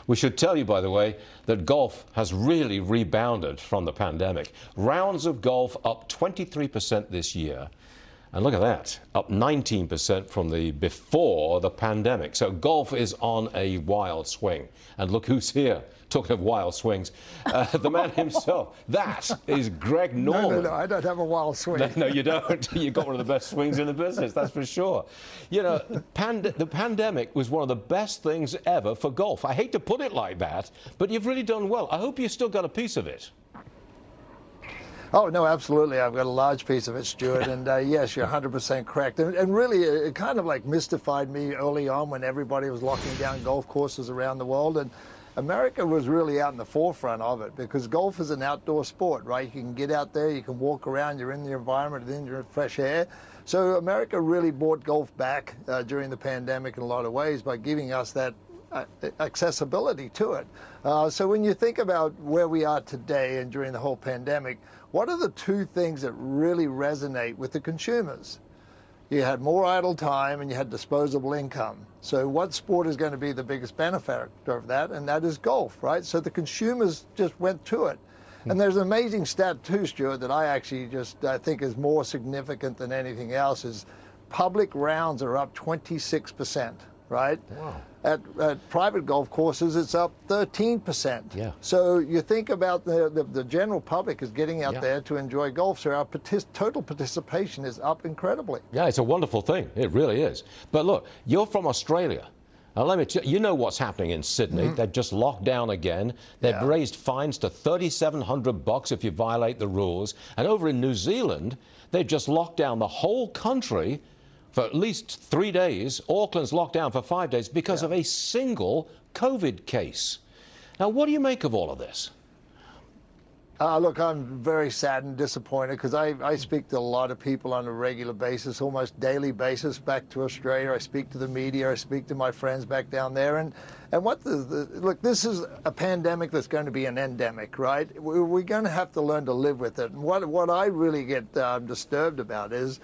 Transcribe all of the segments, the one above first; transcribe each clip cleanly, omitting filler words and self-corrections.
We should tell you, by the way, that golf has really rebounded from the pandemic. Rounds of golf up 23% this year. And look at that, up 19% from before the pandemic. So golf is on a wild swing. And look who's here. Talking of wild swings, the man himself. That is Greg Norman. No, I don't have a wild swing. No, you don't. You've got one of the best swings in the business, that's for sure. You know, the pandemic was one of the best things ever for golf. I hate to put it like that, but you've really done well. I hope you still got a piece of it. Oh, no, absolutely. I've got a large piece of it, Stuart. And yes, you're 100% correct. And really, it kind of like mystified me early on when everybody was locking down golf courses around the world. And America was really out in the forefront of it because golf is an outdoor sport, right? You can get out there, you can walk around, you're in the environment, then you're in fresh air. So America really brought golf back during the pandemic in a lot of ways by giving us that accessibility to it. So when you think about where we are today and during the whole pandemic, what are the two things that really resonate with the consumers? You had more idle time and you had disposable income. So what sport is going to be the biggest benefactor of that? And that is golf, right? So the consumers just went to it. And there's an amazing stat too, Stuart, that I actually I think is more significant than anything else is public rounds are up 26%, right? Wow. At private golf courses, it's up 13%. Yeah. So you think about the general public is getting out there to enjoy golf, so our total participation is up incredibly. Yeah, it's a wonderful thing. It really is. But look, you're from Australia. Now, let me tell you, you know what's happening in Sydney. They've just locked down again. They've raised fines to $3,700 if you violate the rules. And over in New Zealand, they've just locked down the whole country for at least 3 days. Auckland's locked down for 5 days because of a single COVID case. Now, what do you make of all of this? Look, I'm very sad and disappointed because I speak to a lot of people on a regular basis, almost daily basis back to Australia. I speak to the media, I speak to my friends back down there. And look, this is a pandemic that's going to be an endemic, right? We're going to have to learn to live with it. And what I really get disturbed about is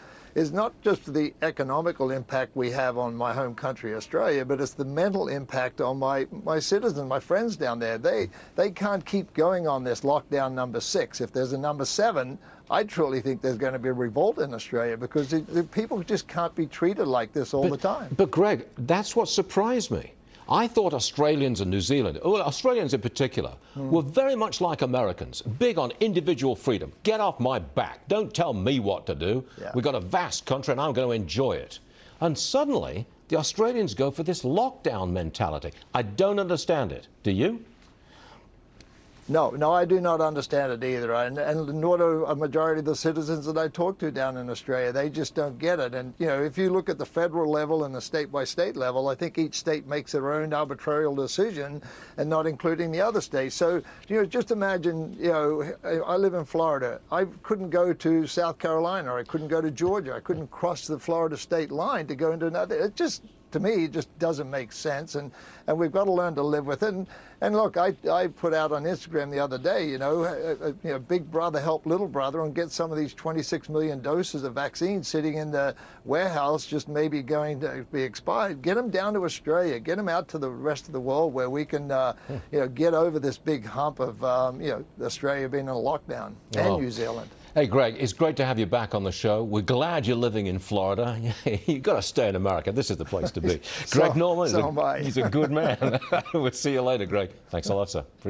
not just the economical impact we have on my home country, Australia, but it's the mental impact on my citizens, my friends down there. They can't keep going on this lockdown number 6. If there's a number 7, I truly think there's going to be a revolt in Australia because the people just can't be treated like this all the time. But Greg, that's what surprised me. I thought Australians and New Zealand, well, Australians in particular, were very much like Americans, big on individual freedom. Get off my back. Don't tell me what to do. Yeah. We've got a vast country and I'm going to enjoy it. And suddenly, the Australians go for this lockdown mentality. I don't understand it. Do you? No, I do not understand it either, and nor do a majority of the citizens that I talk to down in Australia. They just don't get it. And, you know, if you look at the federal level and the state-by-state level, I think each state makes their own arbitrary decision and not including the other states. So, you know, just imagine, you know, I live in Florida. I couldn't go to South Carolina. I couldn't go to Georgia. I couldn't cross the Florida state line to go into another. It just, to me, it just doesn't make sense, and we've got to learn to live with it. And look, I put out on Instagram the other day, you know, big brother help little brother and get some of these 26 million doses of vaccine sitting in the warehouse, just maybe going to be expired. Get them down to Australia, get them out to the rest of the world where we can, you know, get over this big hump of, you know, Australia being in a lockdown and New Zealand. Hey, Greg, it's great to have you back on the show. We're glad you're living in Florida. You've got to stay in America. This is the place to be. Greg Norman, he's a good man. We'll see you later, Greg. Thanks a lot, sir. Appreciate it.